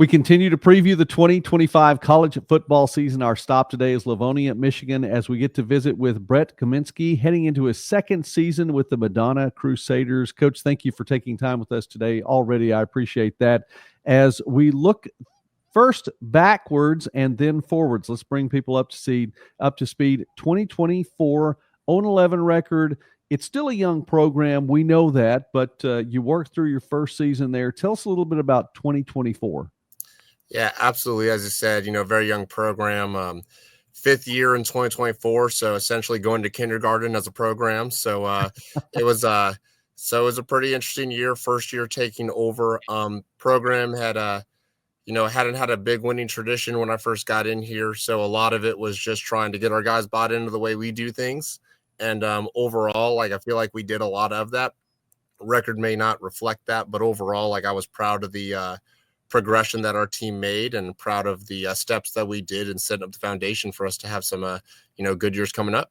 We continue to preview the 2025 college football season. Our stop today is Livonia, Michigan, as we get to visit with Brett Guminsky, heading into his second season with the Madonna Crusaders. Coach, thank you for taking time with us today already. I appreciate that. As we look first backwards and then forwards, let's bring people up to speed. 2024 0-11 record. It's still a young program. We know that, but you worked through your first season there. Tell us a little bit about 2024. Yeah, absolutely. As you said, very young program, fifth year in 2024. So essentially going to kindergarten as a program. So it was a pretty interesting year. First year taking over. Program had hadn't had a big winning tradition when I first got in here. So a lot of it was just trying to get our guys bought into the way we do things. And overall, I feel like we did a lot of that. Record may not reflect that, but overall, I was proud of the progression that our team made and proud of the steps that we did and setting up the foundation for us to have some good years coming up.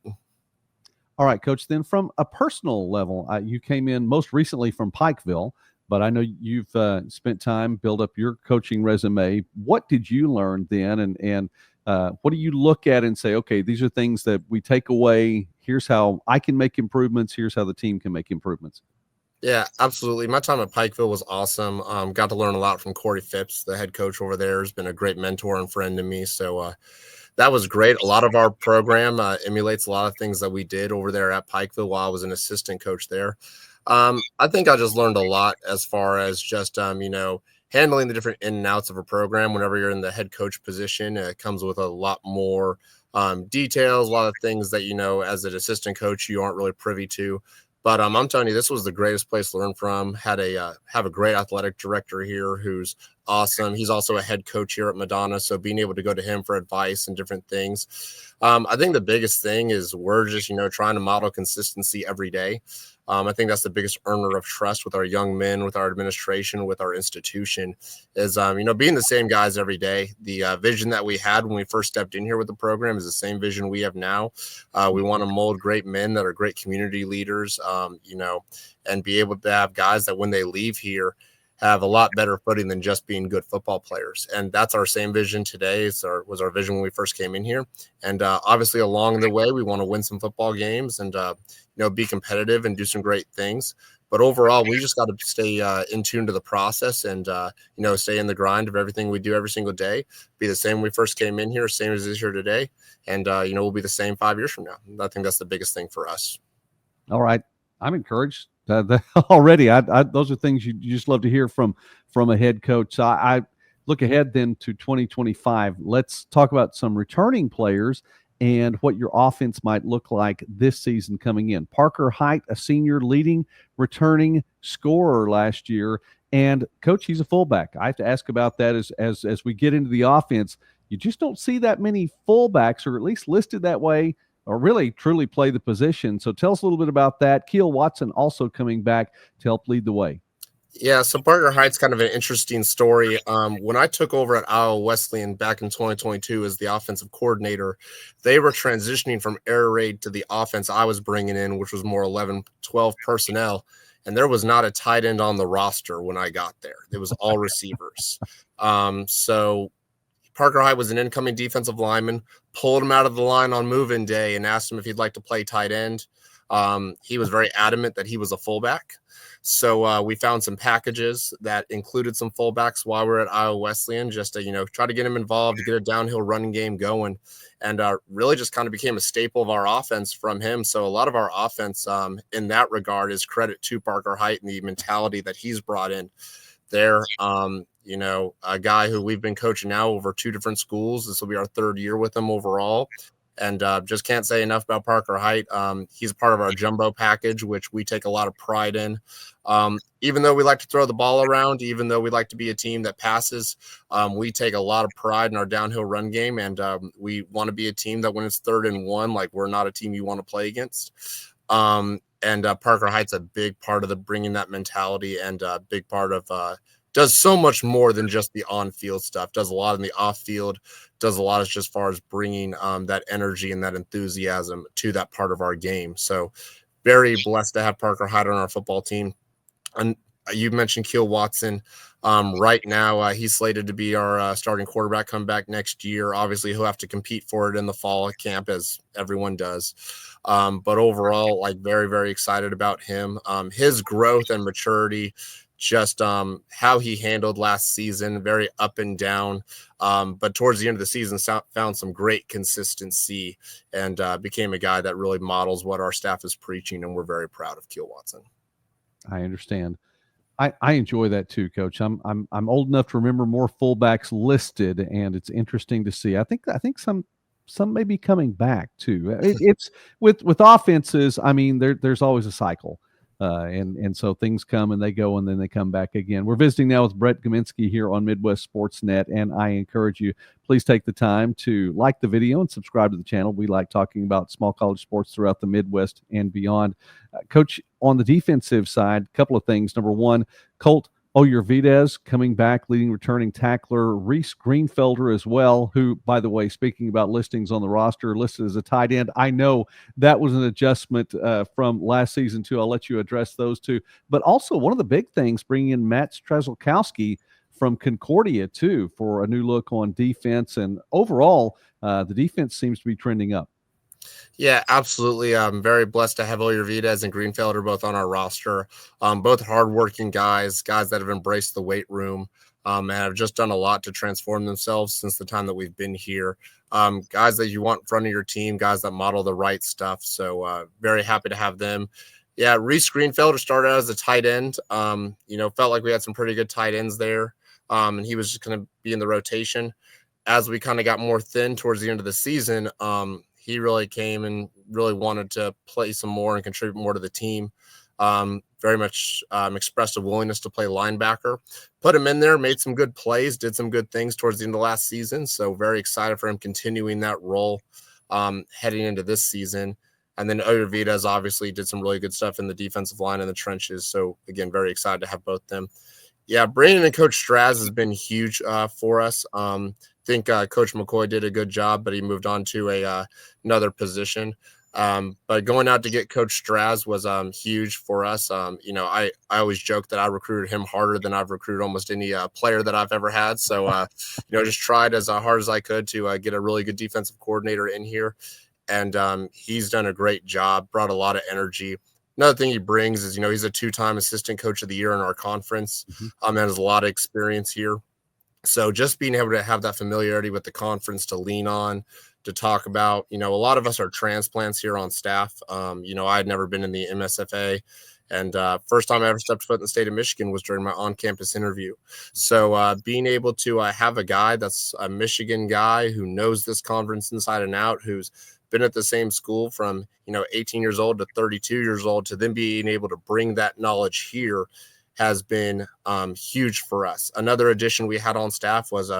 All right, Coach, then from a personal level, you came in most recently from Pikeville, but I know you've spent time, build up your coaching resume. What did you learn then, and what do you look at and say, okay, these are things that we take away, here's how I can make improvements, here's how the team can make improvements? Yeah, absolutely. My time at Pikeville was awesome. Got to learn a lot from Corey Phipps, the head coach over there. Has been a great mentor and friend to me. So that was great. A lot of our program emulates a lot of things that we did over there at Pikeville while I was an assistant coach there. I think I just learned a lot as far as just, handling the different in and outs of a program. Whenever you're in the head coach position, it comes with a lot more details, a lot of things that, as an assistant coach, you aren't really privy to. But I'm telling you, this was the greatest place to learn from. Have a great athletic director here who's awesome. He's also a head coach here at Madonna, so being able to go to him for advice and different things. I think the biggest thing is we're just trying to model consistency every day. I think that's the biggest earner of trust with our young men, with our administration, with our institution is, being the same guys every day. The vision that we had when we first stepped in here with the program is the same vision we have now. We want to mold great men that are great community leaders, and be able to have guys that when they leave here have a lot better footing than just being good football players. And that's our same vision today. Was our vision when we first came in here. And obviously along the way, we want to win some football games and, be competitive and do some great things. But overall, we just got to stay in tune to the process and, stay in the grind of everything we do every single day, be the same when we first came in here, same as is here today. And, we'll be the same 5 years from now. I think that's the biggest thing for us. All right. I'm encouraged already. Those are things you just love to hear from a head coach. So I look ahead then to 2025. Let's talk about some returning players and what your offense might look like this season coming in. Parker Height, a senior leading returning scorer last year. And Coach, he's a fullback. I have to ask about that as we get into the offense. You just don't see that many fullbacks, or at least listed that way, or really truly play the position. So tell us a little bit about that. Keel Watson also coming back to help lead the way. Yeah, so Parker Height's kind of an interesting story. When I took over at Iowa Wesleyan back in 2022 as the offensive coordinator, they were transitioning from air raid to the offense I was bringing in, which was more 11, 12 personnel. And there was not a tight end on the roster when I got there. It was all receivers. So Parker Height was an incoming defensive lineman, pulled him out of the line on move-in day and asked him if he'd like to play tight end. He was very adamant that he was a fullback. So we found some packages that included some fullbacks while we're at Iowa Wesleyan, just to, try to get him involved, to get a downhill running game going, and really just kind of became a staple of our offense from him. So a lot of our offense in that regard is credit to Parker Height and the mentality that he's brought in there. A guy who we've been coaching now over 2 different schools. This will be our 3rd year with him overall. And just can't say enough about Parker Height. He's a part of our jumbo package, which we take a lot of pride in. Even though we like to throw the ball around, even though we like to be a team that passes, we take a lot of pride in our downhill run game. And we want to be a team that when it's 3rd and 1, we're not a team you want to play against. And Parker Height's a big part of the bringing that mentality, and a big part of does so much more than just the on-field stuff, does a lot in the off-field, does a lot as just far as bringing that energy and that enthusiasm to that part of our game. So very blessed to have Parker Height on our football team. And you mentioned Keel Watson. Right now, he's slated to be our starting quarterback come back next year. Obviously, he'll have to compete for it in the fall camp, as everyone does. But overall, like very, very excited about him. His growth and maturity, just how he handled last season, very up and down. But towards the end of the season, found some great consistency and became a guy that really models what our staff is preaching. And we're very proud of Keel Watson. I understand. I enjoy that too, Coach. I'm old enough to remember more fullbacks listed, and it's interesting to see. I think some may be coming back too. It's with offenses. I mean, there's always a cycle, and so things come and they go, and then they come back again. We're visiting now with Brett Guminsky here on Midwest Sports Net, and I encourage you, please take the time to like the video and subscribe to the channel. We like talking about small college sports throughout the Midwest and beyond. Coach, on the defensive side, a couple of things. Number one, Colt Oyervidez coming back, leading returning tackler. Reese Greenfelder as well, who, by the way, speaking about listings on the roster, listed as a tight end. I know that was an adjustment from last season too. I'll let you address those two. But also one of the big things, bringing in Matt Strzelkowski from Concordia too for a new look on defense. And overall, the defense seems to be trending up. Yeah, absolutely. I'm very blessed to have Oyervidez and Greenfelder both on our roster. Both hardworking guys that have embraced the weight room and have just done a lot to transform themselves since the time that we've been here. Guys that you want in front of your team, guys that model the right stuff. So very happy to have them. Yeah, Reese Greenfelder started out as a tight end. Felt like we had some pretty good tight ends there, and he was just going to be in the rotation. As we kind of got more thin towards the end of the season, he really came and really wanted to play some more and contribute more to the team. Very much expressed a willingness to play linebacker. Put him in there, made some good plays, did some good things towards the end of last season. So very excited for him continuing that role heading into this season. And then Oyervidez obviously did some really good stuff in the defensive line and the trenches. So, again, very excited to have both them. Yeah, Brandon and Coach Straz has been huge for us. Think Coach McCoy did a good job, but he moved on to another position. But going out to get Coach Straz was huge for us. I always joke that I recruited him harder than I've recruited almost any player that I've ever had. So, just tried as hard as I could to get a really good defensive coordinator in here. And he's done a great job, brought a lot of energy. Another thing he brings is, he's a 2-time assistant coach of the year in our conference. And has a lot of experience here. So just being able to have that familiarity with the conference to lean on, to talk about, a lot of us are transplants here on staff. I had never been in the MSFA, and first time I ever stepped foot in the state of Michigan was during my on-campus interview. So being able to have a guy that's a Michigan guy who knows this conference inside and out, who's been at the same school from, 18 years old to 32 years old, to then being able to bring that knowledge here has been huge for us. Another addition we had on staff was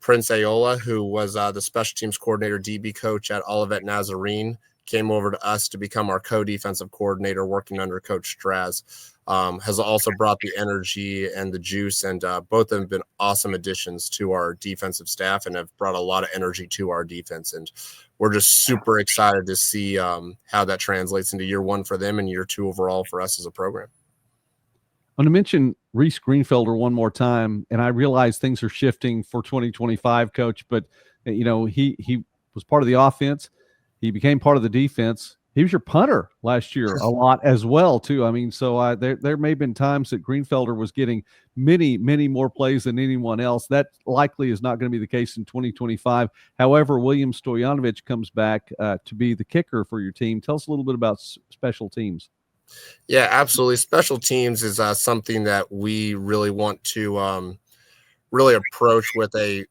Prince Ayola, who was the special teams coordinator, DB coach at Olivet Nazarene, came over to us to become our co-defensive coordinator working under Coach Straz. Has also brought the energy and the juice, and both of them have been awesome additions to our defensive staff and have brought a lot of energy to our defense. And we're just super excited to see how that translates into year one for them and year two overall for us as a program. I'm going to mention Reese Greenfelder one more time, and I realize things are shifting for 2025, Coach, but, he was part of the offense. He became part of the defense. He was your punter last year a lot as well, too. I mean, so there may have been times that Greenfelder was getting many, many more plays than anyone else. That likely is not going to be the case in 2025. However, William Stojanovic comes back to be the kicker for your team. Tell us a little bit about special teams. Yeah, absolutely. Special teams is something that we really want to really approach with a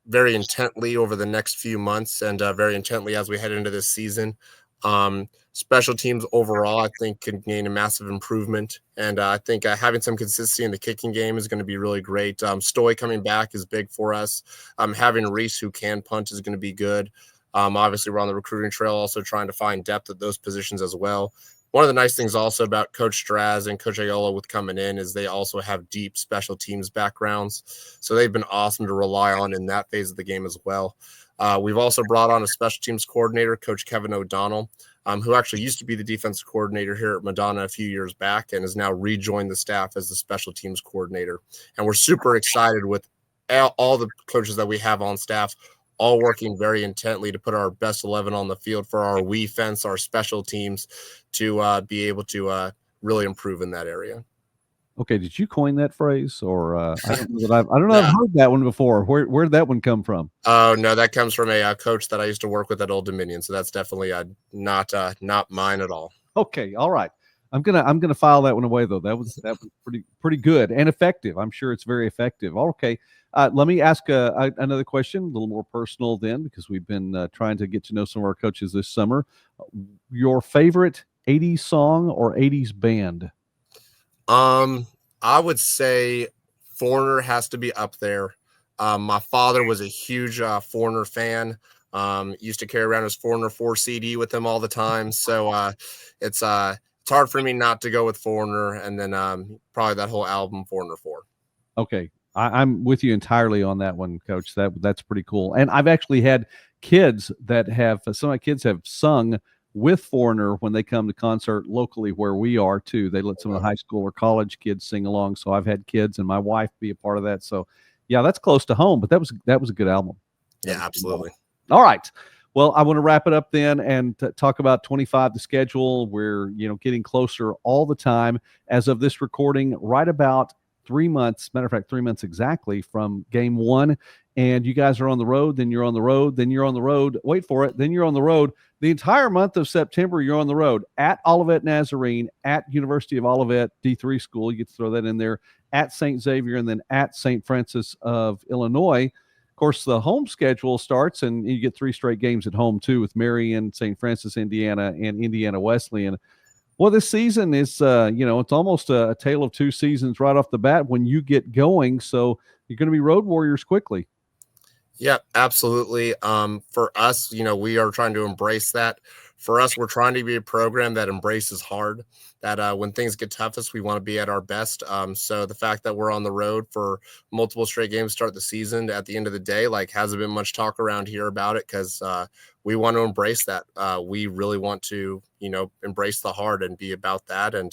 very intently over the next few months and very intently as we head into this season. Special teams overall, I think, can gain a massive improvement. And I think having some consistency in the kicking game is going to be really great. Stoy coming back is big for us. Having Reese who can punt is going to be good. Obviously, we're on the recruiting trail, also trying to find depth at those positions as well. One of the nice things also about Coach Straz and Coach Ayola with coming in is they also have deep special teams backgrounds. So they've been awesome to rely on in that phase of the game as well. We've also brought on a special teams coordinator, Coach Kevin O'Donnell. who actually used to be the defensive coordinator here at Madonna a few years back and has now rejoined the staff as the special teams coordinator. And we're super excited with all the coaches that we have on staff, all working very intently to put our best 11 on the field for our defense, our special teams, to be able to really improve in that area. Okay, did you coin that phrase, or I don't know that I've heard that one before. Where did that one come from? Oh no, that comes from a coach that I used to work with at Old Dominion. So that's definitely not mine at all. Okay, all right. I'm gonna file that one away though. That was pretty good and effective. I'm sure it's very effective. Okay, let me ask another question, a little more personal then, because we've been trying to get to know some of our coaches this summer. Your favorite '80s song or '80s band? I would say Foreigner has to be up there. My father was a huge Foreigner fan. Used to carry around his Foreigner 4 CD with him all the time. So it's hard for me not to go with Foreigner, and then probably that whole album Foreigner 4. Okay, I'm with you entirely on that one, Coach. That's pretty cool. And I've actually had kids that have some of my kids have sung with Foreigner when they come to concert locally where we are too. They let some of the high school or college kids sing along. So I've had kids and my wife be a part of that. So yeah, that's close to home, but that was a good album. Yeah, absolutely. All right. Well, I want to wrap it up then and talk about 25, the schedule. We're, getting closer all the time as of this recording, right about 3 months. Matter of fact, 3 months exactly from game one. And you guys are on the road, then you're on the road, then you're on the road. Wait for it. Then you're on the road. The entire month of September, you're on the road at Olivet Nazarene, at University of Olivet D3 school. You get to throw that in there, at St. Xavier, and then at St. Francis of Illinois. Of course, the home schedule starts, and you get 3 straight games at home, too, with Marion, St. Francis, Indiana, and Indiana Wesleyan. Well, this season is, it's almost a tale of 2 seasons right off the bat when you get going. So you're going to be road warriors quickly. Yeah, absolutely. For us, we are trying to embrace that. For us, we're trying to be a program that embraces hard, that when things get toughest, we want to be at our best. So the fact that we're on the road for multiple straight games to start the season, at the end of the day, hasn't been much talk around here about it, because we want to embrace that. We really want to, embrace the hard and be about that, and,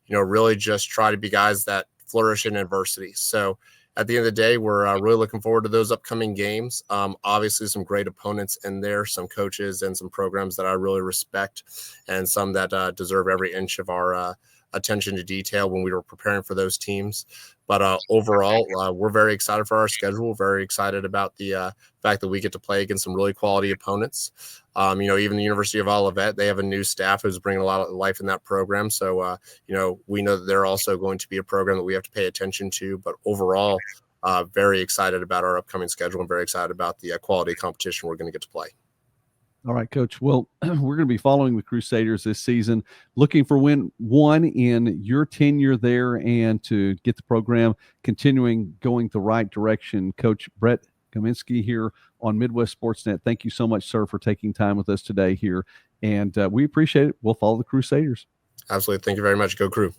really just try to be guys that flourish in adversity. So at the end of the day, we're really looking forward to those upcoming games. Obviously, some great opponents in there, some coaches and some programs that I really respect, and some that deserve every inch of our attention to detail when we were preparing for those teams. But overall, we're very excited for our schedule, very excited about the fact that we get to play against some really quality opponents. Even the University of Olivet, they have a new staff who's bringing a lot of life in that program. So, we know that they're also going to be a program that we have to pay attention to. But overall, very excited about our upcoming schedule and very excited about the quality competition we're going to get to play. All right, Coach. Well, we're going to be following the Crusaders this season, looking for win one in your tenure there and to get the program continuing going the right direction. Coach Brett Guminsky here on Midwest Sportsnet. Thank you so much, sir, for taking time with us today here. And we appreciate it. We'll follow the Crusaders. Absolutely. Thank you very much. Go Crew.